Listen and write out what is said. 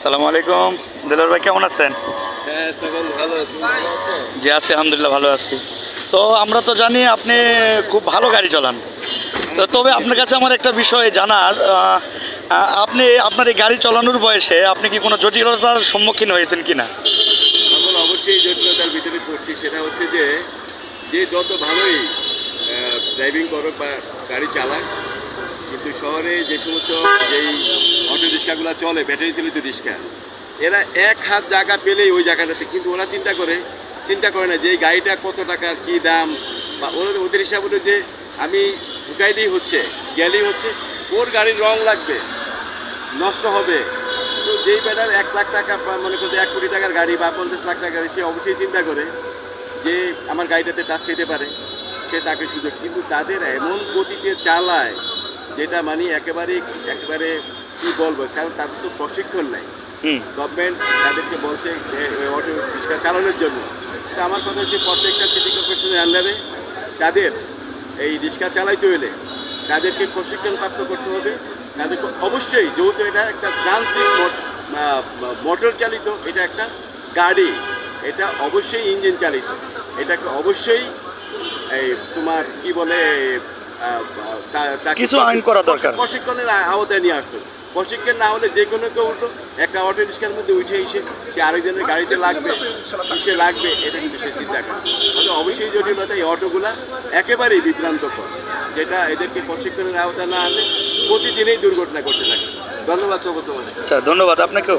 সালামু আলাইকুম। দিলর ভাই কেমন আছেন? হ্যাঁ সালাম, ভালো আছি। ভালো আছো? জি আছি, আলহামদুলিল্লাহ ভালো আছি। তো আমরা তো জানি আপনি খুব ভালো গাড়ি চালান। তো তবে আপনার কাছে আমার একটা বিষয় জানার, আপনি আপনার এই গাড়ি চালানোর বয়সে আপনি কি কোনো জটিলতার সম্মুখীন হয়েছেন কি না? এখন অবশ্যই জটিলতার ভিতরে পড়ছি। সেটা হচ্ছে যে যে যত ভালোই ড্রাইভিং করুক বা গাড়ি চালাক, কিন্তু শহরে যে সমস্ত যেই অটো রিক্সাগুলো চলে, ব্যাটারি চালিত রিক্সা, এরা এক হাত জায়গা পেলেই ওই জায়গাটাতে, কিন্তু ওরা চিন্তা করে না যে এই গাড়িটা কত টাকার কী দাম, বা ওদের হিসাব হলো যে আমি ঢুকাইলেই হচ্ছে, গেলেই হচ্ছে, ওর গাড়ির রং লাগবে, নষ্ট হবে। তো যেই ব্যাটার 1 লাখ টাকা বা মনে করতে 1 কোটি টাকার গাড়ি বা 50 লাখ টাকার গাড়ি, সে অবশ্যই চিন্তা করে যে আমার গাড়িটাতে টাচ খেতে পারে, সে তাকে সুযোগ। কিন্তু তাদের এমন গতিতে চালায় যেটা মানে একেবারে কী বলবো, কারণ তাদের তো প্রশিক্ষণ নাই। গভর্নমেন্ট তাদেরকে বলছে অটো রিক্সা চালানোর জন্য। তো আমার কথা হচ্ছে প্রত্যেকটা সিটি কর্পোরেশনের আন্ডারে তাদের এই রিক্সা চালাইতে হলে তাদেরকে প্রশিক্ষণপ্রাপ্ত করতে হবে। তাদেরকে অবশ্যই, যেহেতু এটা একটা যান্ত্রিক মোটর চালিত, এটা একটা গাড়ি, এটা অবশ্যই ইঞ্জিন চালিত, এটাকে অবশ্যই এই তোমার কি বলে কিছু আইন করা দরকার, প্রশিক্ষণের আওতায় নিয়ে আসতো। প্রশিক্ষণ না হলে যে কোনো কেউ উঠো, একটা অটো রিক্সার মধ্যে উঠে এসে সে আরেকজনের গাড়িতে লাগবে, কিসে লাগবে, এটা কিন্তু সে চিন্তা করে। তাহলে অবশ্যই জটিলতা এই অটোগুলা একেবারেই বিভ্রান্তকর, যেটা এদেরকে প্রশিক্ষণের আওতা না আনলে প্রতিদিনই দুর্ঘটনা করতে থাকে। ধন্যবাদ তোমাদের। আচ্ছা, ধন্যবাদ আপনাকেও।